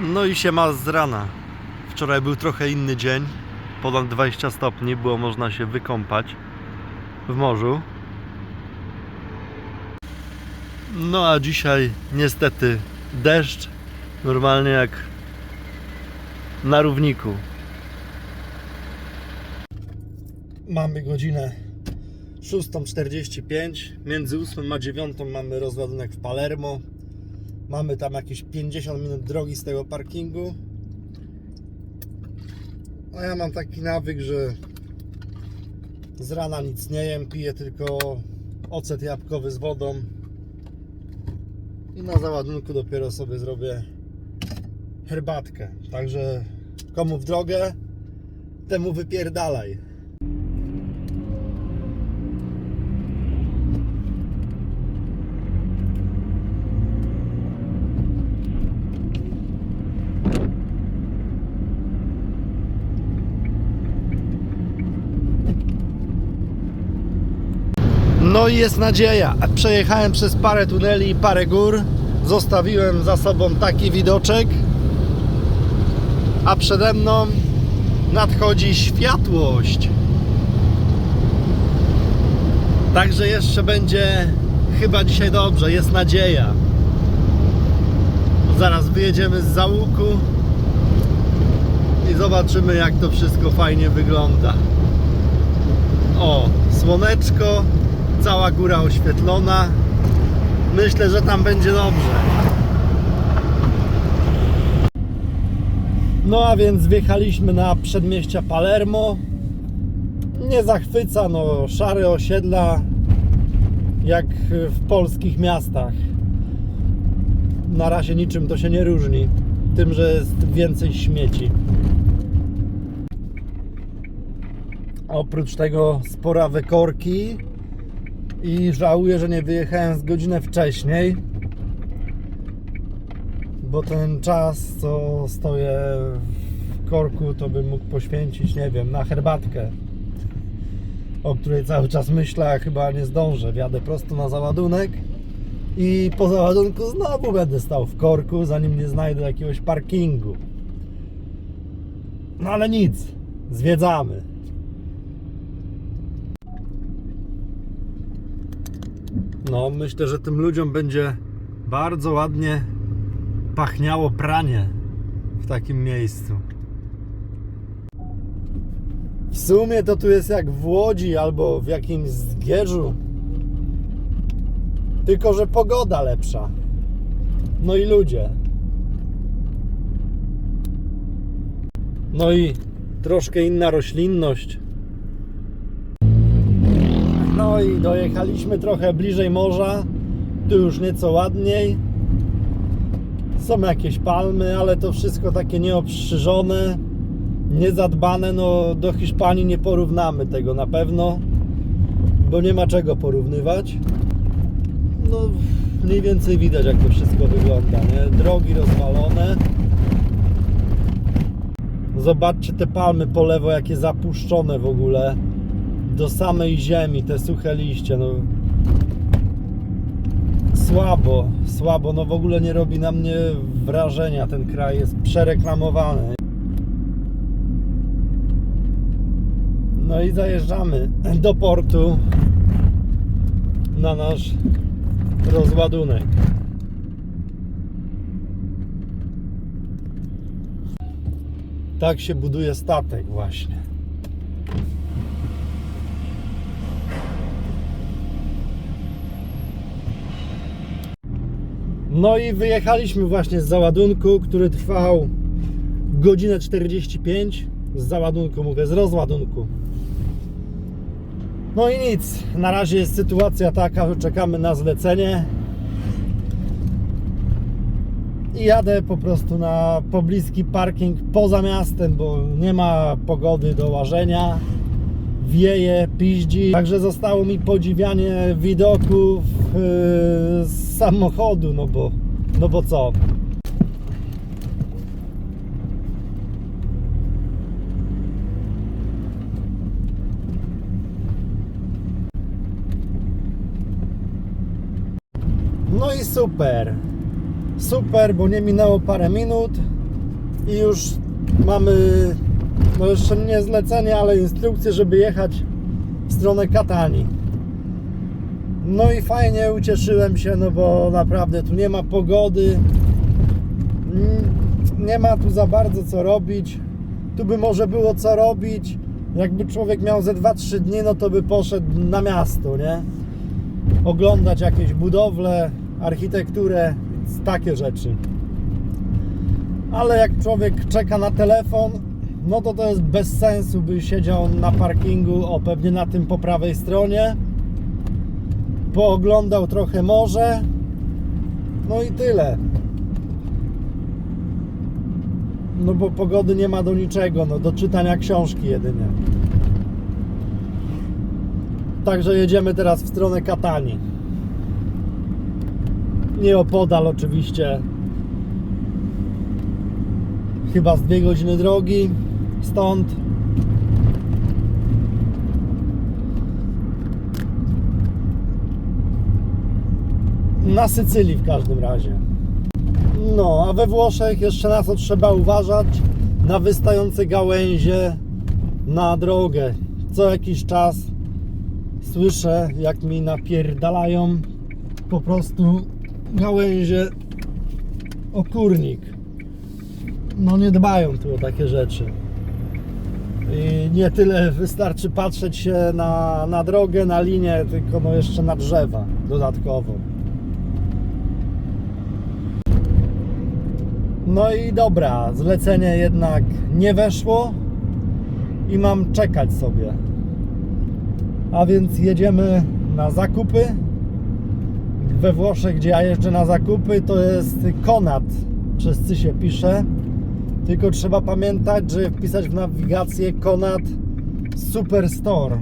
No i siema z rana. Wczoraj był trochę inny dzień. Ponad 20 stopni, było można się wykąpać w morzu. No a dzisiaj niestety deszcz, normalnie jak na równiku. Mamy godzinę 6:45. Między 8 a 9 mamy rozładunek w Palermo. Mamy tam jakieś 50 minut drogi z tego parkingu. A ja mam taki nawyk, że z rana nic nie jem, piję tylko ocet jabłkowy z wodą. I na załadunku dopiero sobie zrobię herbatkę. Także komu w drogę, temu wypierdalaj. No i jest nadzieja. Przejechałem przez parę tuneli i parę gór. Zostawiłem za sobą taki widoczek. A przede mną nadchodzi światłość. Także jeszcze będzie chyba dzisiaj dobrze. Jest nadzieja. Zaraz wyjedziemy z załuku i zobaczymy, jak to wszystko fajnie wygląda. O, słoneczko. Cała góra oświetlona. Myślę, że tam będzie dobrze. No a więc wjechaliśmy na przedmieścia Palermo. Nie zachwyca, no szare osiedla jak w polskich miastach. Na razie niczym to się nie różni, tym, że jest więcej śmieci. Oprócz tego sporawe korki. I żałuję, że nie wyjechałem z godzinę wcześniej, bo ten czas, co stoję w korku, to bym mógł poświęcić, nie wiem, na herbatkę, o której cały czas myślę, a chyba nie zdążę. Wjadę prosto na załadunek i po załadunku znowu będę stał w korku, zanim nie znajdę jakiegoś parkingu. No ale nic, zwiedzamy. No, myślę, że tym ludziom będzie bardzo ładnie pachniało pranie w takim miejscu. W sumie to tu jest jak w Łodzi albo w jakimś Zgierzu. Tylko że pogoda lepsza. No i ludzie. No i troszkę inna roślinność. No i dojechaliśmy trochę bliżej morza. Tu już nieco ładniej. Są jakieś palmy, ale to wszystko takie nieostrzyżone, niezadbane. No do Hiszpanii nie porównamy tego na pewno, bo nie ma czego porównywać. No mniej więcej widać, jak to wszystko wygląda, nie? Drogi rozwalone. Zobaczcie te palmy po lewo, jakie zapuszczone w ogóle do samej ziemi, te suche liście. No słabo, no w ogóle nie robi na mnie wrażenia. Ten kraj jest przereklamowany. No i zajeżdżamy do portu na nasz rozładunek. Tak się buduje statek właśnie. No i wyjechaliśmy właśnie z załadunku, który trwał godzinę 45. Z załadunku mówię, z rozładunku. No i nic, na razie jest sytuacja taka, że czekamy na zlecenie. I jadę po prostu na pobliski parking poza miastem, bo nie ma pogody do łażenia. Wieje, piździ. Także zostało mi podziwianie widoków z samochodu, no bo co? No i super. Super, bo nie minęło parę minut i już mamy, no jeszcze nie zlecenie, ale instrukcję, żeby jechać w stronę Katani. No i fajnie, ucieszyłem się, no bo naprawdę tu nie ma pogody, nie ma tu za bardzo co robić. Tu by może było co robić, jakby człowiek miał ze 2-3 dni, no to by poszedł na miasto, nie? Oglądać jakieś budowle, architekturę, takie rzeczy. Ale jak człowiek czeka na telefon, no to jest bez sensu, by siedział na parkingu, o pewnie na tym po prawej stronie, pooglądał trochę morze, no i tyle. No bo pogody nie ma do niczego, no do czytania książki jedynie. Także jedziemy teraz w stronę Katani. Nieopodal oczywiście. Chyba z 2 godziny drogi stąd. Na Sycylii w każdym razie. No, a we Włoszech jeszcze na co trzeba uważać? Na wystające gałęzie na drogę. Co jakiś czas słyszę, jak mi napierdalają po prostu gałęzie o kurnik. No nie dbają tu o takie rzeczy. I nie tyle wystarczy patrzeć się na drogę, na linię, tylko no jeszcze na drzewa dodatkowo. No i dobra, zlecenie jednak nie weszło i mam czekać sobie. A więc jedziemy na zakupy. We Włoszech, gdzie ja jeżdżę na zakupy, to jest Conad, przez C się pisze. Tylko trzeba pamiętać, że wpisać w nawigację Conad Superstore.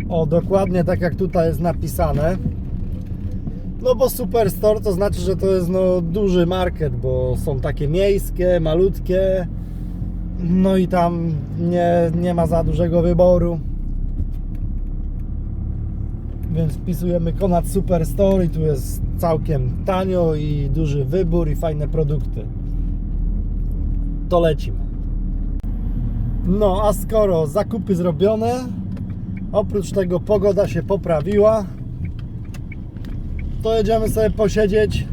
O, dokładnie tak jak tutaj jest napisane. No bo Superstore to znaczy, że to jest no duży market, bo są takie miejskie, malutkie. No i tam nie ma za dużego wyboru. Więc wpisujemy Conad Superstore i tu jest całkiem tanio i duży wybór i fajne produkty. To lecimy. No a skoro zakupy zrobione, oprócz tego pogoda się poprawiła, to jedziemy sobie posiedzieć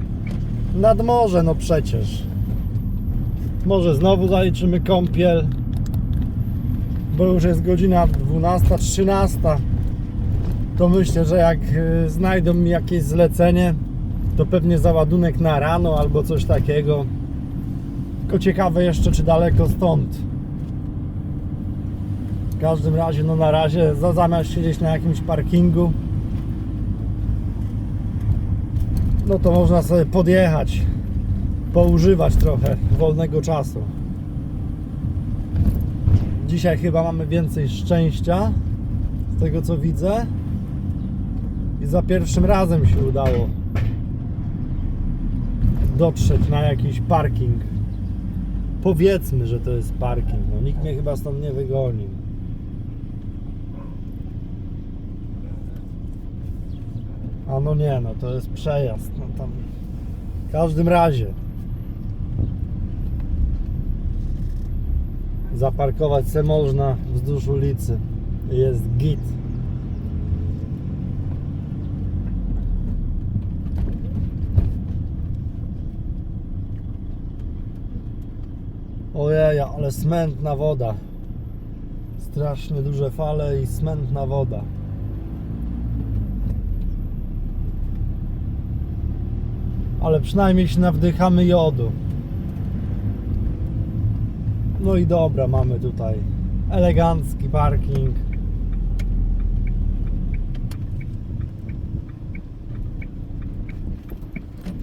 nad morze, no przecież. Może znowu zaliczymy kąpiel, bo już jest godzina 12:13. To myślę, że jak znajdą mi jakieś zlecenie, to pewnie załadunek na rano albo coś takiego. Tylko ciekawe jeszcze, czy daleko stąd. W każdym razie, no na razie zamiast siedzieć na jakimś parkingu, no to można sobie podjechać, poużywać trochę wolnego czasu. Dzisiaj chyba mamy więcej szczęścia, z tego co widzę. I za pierwszym razem się udało dotrzeć na jakiś parking. Powiedzmy, że to jest parking. No, nikt mnie chyba stąd nie wygonił. A no nie, no to jest przejazd. No tam w każdym razie zaparkować se można wzdłuż ulicy. Jest git. Ojej, ale smętna woda. Strasznie duże fale i smętna woda. Ale przynajmniej się nawdychamy jodu. No i dobra, mamy tutaj elegancki parking.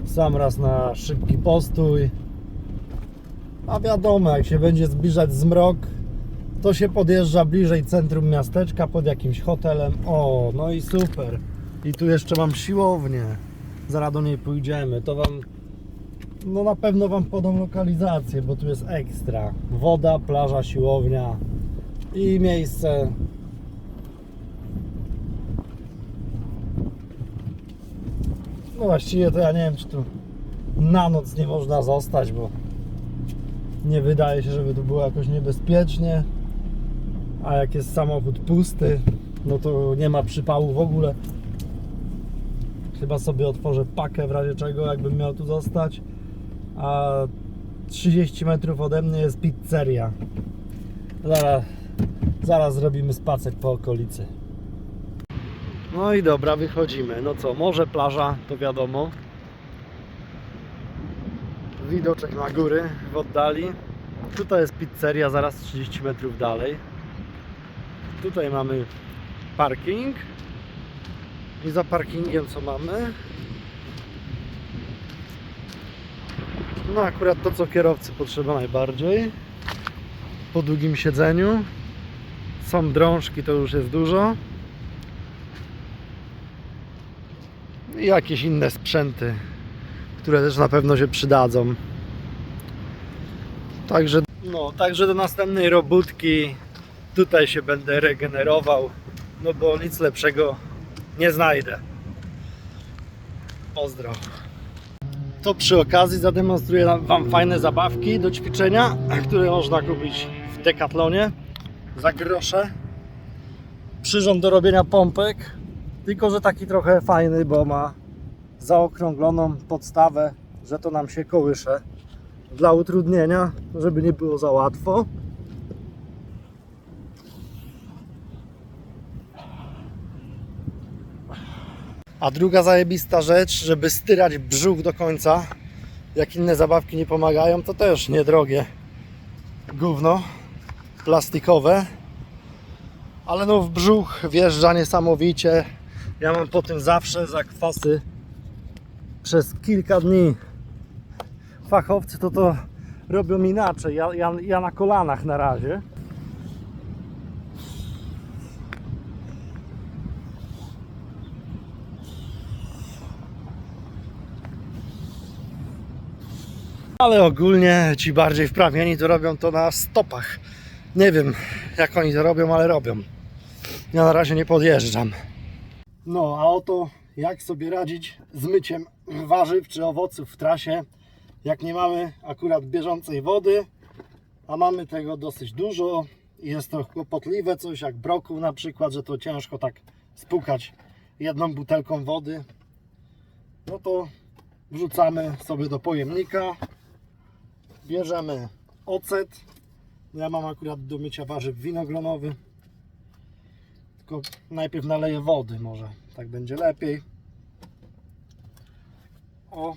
Sam raz na szybki postój. A wiadomo, jak się będzie zbliżać zmrok, to się podjeżdża bliżej centrum miasteczka pod jakimś hotelem. O, no i super. I tu jeszcze mam siłownię. Zaraz do niej pójdziemy. To wam, no na pewno wam podam lokalizację, bo tu jest ekstra. Woda, plaża, siłownia i miejsce. No właściwie to ja nie wiem, czy tu na noc nie można zostać, bo Nie wydaje się, żeby tu było jakoś niebezpiecznie. A jak jest samochód pusty, no to nie ma przypału w ogóle. Chyba sobie otworzę pakę w razie czego, jakbym miał tu zostać. A 30 metrów ode mnie jest pizzeria. Zaraz zrobimy spacer po okolicy. No i dobra, wychodzimy. No co, morze, plaża, to wiadomo. Widoczek na góry w oddali. Tutaj jest pizzeria, zaraz 30 metrów dalej. Tutaj mamy parking. I za parkingiem co mamy? No akurat to, co kierowcy potrzeba najbardziej. Po długim siedzeniu. Są drążki, to już jest dużo. I jakieś inne sprzęty, które też na pewno się przydadzą. Także do następnej robótki tutaj się będę regenerował, no bo nic lepszego nie znajdę. Pozdro. To przy okazji zademonstruję Wam fajne zabawki do ćwiczenia, które można kupić w Decathlonie za grosze. Przyrząd do robienia pompek, tylko że taki trochę fajny, bo ma zaokrągloną podstawę, że to nam się kołysze dla utrudnienia, żeby nie było za łatwo. A druga zajebista rzecz, żeby styrać brzuch do końca, jak inne zabawki nie pomagają, to też niedrogie gówno plastikowe, ale no w brzuch wjeżdża niesamowicie. Ja mam po tym zawsze zakwasy przez kilka dni. Fachowcy to robią inaczej, ja na kolanach na razie. Ale ogólnie ci bardziej wprawieni to robią to na stopach. Nie wiem jak oni to robią, ale robią. Ja na razie nie podjeżdżam. No a oto jak sobie radzić z myciem warzyw czy owoców w trasie, jak nie mamy akurat bieżącej wody, a mamy tego dosyć dużo i jest to kłopotliwe, coś jak brokuł na przykład, że to ciężko tak spłukać jedną butelką wody. No to wrzucamy sobie do pojemnika, bierzemy ocet. Ja mam akurat do mycia warzyw winogronowy, tylko najpierw naleję wody, może tak będzie lepiej. O,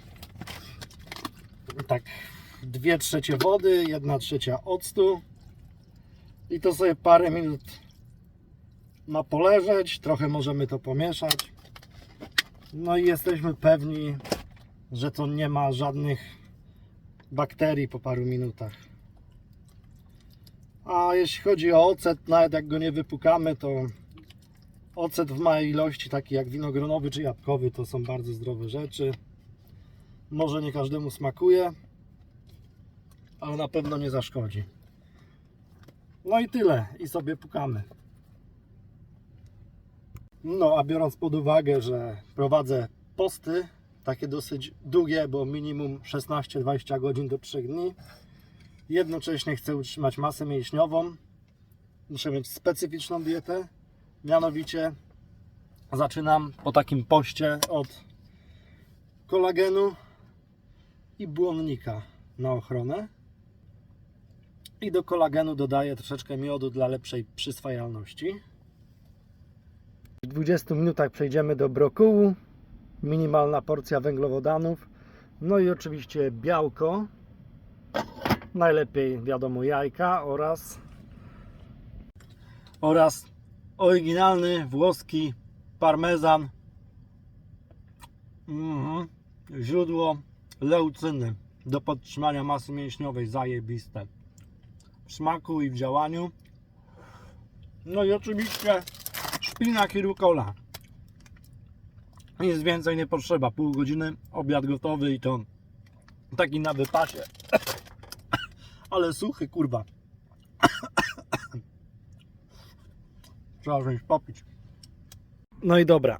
tak 2/3 wody, 1/3 octu i to sobie parę minut ma poleżeć, trochę możemy to pomieszać. No i jesteśmy pewni, że to nie ma żadnych bakterii po paru minutach. A jeśli chodzi o ocet, nawet jak go nie wypukamy, to ocet w małej ilości, taki jak winogronowy czy jabłkowy, to są bardzo zdrowe rzeczy. Może nie każdemu smakuje, ale na pewno nie zaszkodzi. No i tyle, i sobie pukamy. No a biorąc pod uwagę, że prowadzę posty, takie dosyć długie, bo minimum 16-20 godzin do 3 dni, jednocześnie chcę utrzymać masę mięśniową, muszę mieć specyficzną dietę, mianowicie zaczynam po takim poście od kolagenu i błonnika na ochronę i do kolagenu dodaję troszeczkę miodu dla lepszej przyswajalności. W 20 minutach przejdziemy do brokułu, minimalna porcja węglowodanów, no i oczywiście białko, najlepiej wiadomo jajka oraz oryginalny włoski parmezan, źródło leucyny do podtrzymania masy mięśniowej, zajebiste w smaku i w działaniu. No i oczywiście szpinak i rukola. Nic więcej nie potrzeba, pół godziny, obiad gotowy i to taki na wypasie. Ale suchy, kurwa. Trzeba wziąć popić. No i dobra,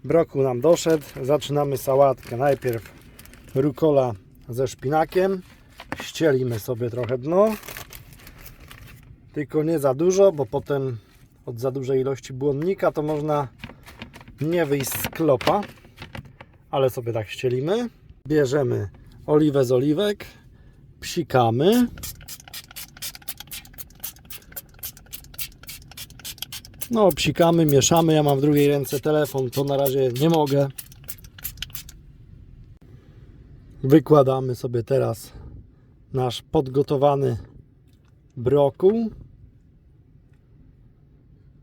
brokuł nam doszedł, zaczynamy sałatkę. Najpierw rukola ze szpinakiem, ścielimy sobie trochę dno. Tylko nie za dużo, bo potem od za dużej ilości błonnika to można nie wyjść z klopa. Ale sobie tak ścielimy. Bierzemy oliwę z oliwek. Psikamy. No, psikamy, mieszamy. Ja mam w drugiej ręce telefon, to na razie nie mogę. Wykładamy sobie teraz nasz podgotowany brokuł.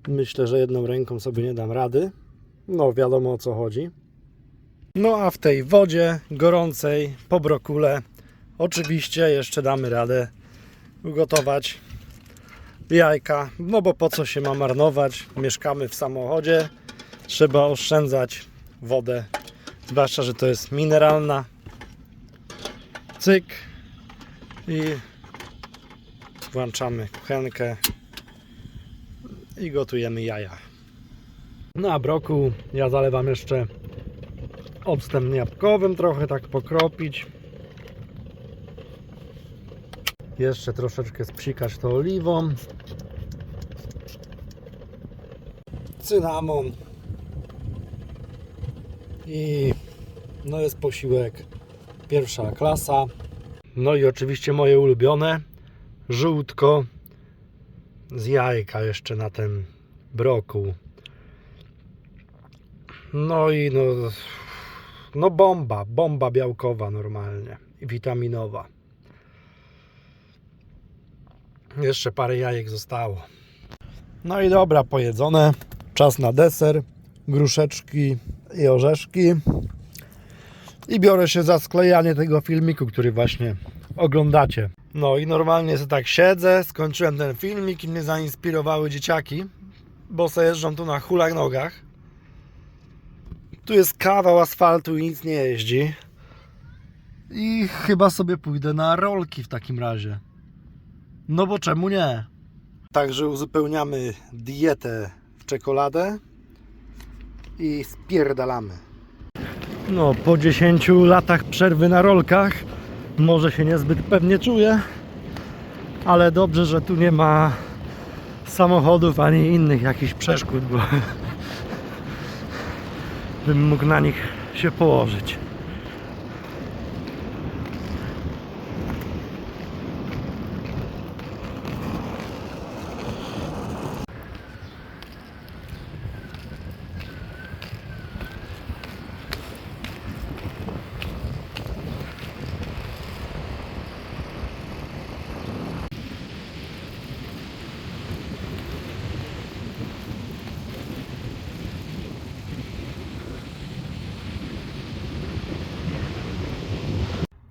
Myślę, że jedną ręką sobie nie dam rady. No, wiadomo o co chodzi. No a w tej wodzie gorącej po brokule oczywiście jeszcze damy radę ugotować jajka. No bo po co się ma marnować? Mieszkamy w samochodzie. Trzeba oszczędzać wodę. Zwłaszcza, że to jest mineralna. Cyk. I włączamy kuchenkę i gotujemy jaja. No a brokuł ja zalewam jeszcze octem jabłkowym, trochę tak pokropić. Jeszcze troszeczkę spsikać to oliwą. Cynamon. I no jest posiłek pierwsza klasa. No i oczywiście moje ulubione żółtko z jajka jeszcze na ten brokuł. No i no bomba białkowa normalnie i witaminowa. Jeszcze parę jajek zostało. No i dobra, pojedzone. Czas na deser. Gruszeczki i orzeszki. I biorę się za sklejanie tego filmiku, który właśnie oglądacie. No i normalnie sobie tak siedzę, skończyłem ten filmik i mnie zainspirowały dzieciaki, bo se jeżdżą tu na hulajnogach. Tu jest kawał asfaltu i nic nie jeździ. I chyba sobie pójdę na rolki w takim razie. No bo czemu nie? Także uzupełniamy dietę w czekoladę i spierdalamy. No, po 10 latach przerwy na rolkach może się niezbyt pewnie czuję, ale dobrze, że tu nie ma samochodów ani innych jakichś przeszkód, bo bym mógł na nich się położyć.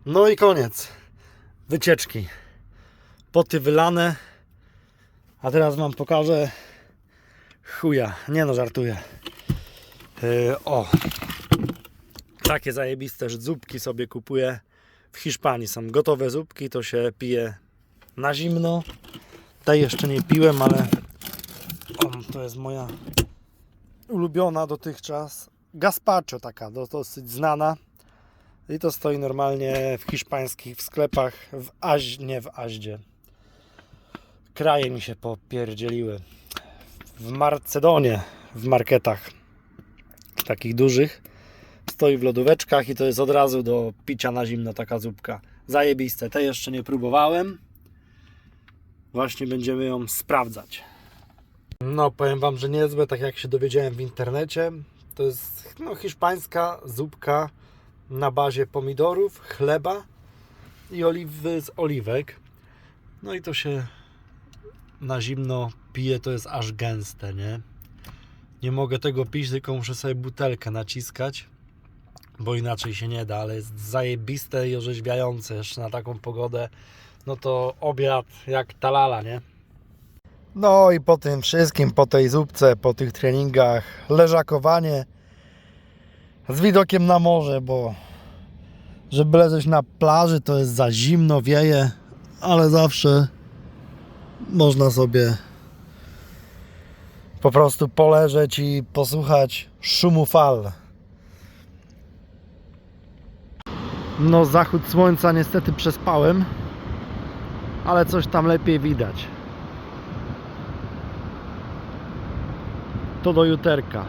No i koniec wycieczki. Poty wylane. A teraz wam pokażę chuja. Nie no, żartuję. O, takie zajebiste zupki sobie kupuję. W Hiszpanii są gotowe zupki, to się pije na zimno. Tej jeszcze nie piłem, ale to jest moja ulubiona dotychczas. Gazpacho taka, dosyć znana. I to stoi normalnie w hiszpańskich sklepach, nie w Aździe. Kraje mi się popierdzieliły. W Marcedonie, w marketach takich dużych. Stoi w lodóweczkach i to jest od razu do picia na zimno taka zupka. Zajebiste, tej jeszcze nie próbowałem. Właśnie będziemy ją sprawdzać. No powiem wam, że niezłe, tak jak się dowiedziałem w internecie. To jest hiszpańska zupka na bazie pomidorów, chleba i oliwy z oliwek. No i to się na zimno pije, to jest aż gęste, nie? Nie mogę tego pić, tylko muszę sobie butelkę naciskać, bo inaczej się nie da, ale jest zajebiste i orzeźwiające jeszcze na taką pogodę. No to obiad jak talala, nie? No i po tym wszystkim, po tej zupce, po tych treningach, leżakowanie z widokiem na morze, bo żeby leżeć na plaży to jest za zimno, wieje, ale zawsze można sobie po prostu poleżeć i posłuchać szumu fal. No zachód słońca niestety przespałem. ale coś tam lepiej widać. To do juterka.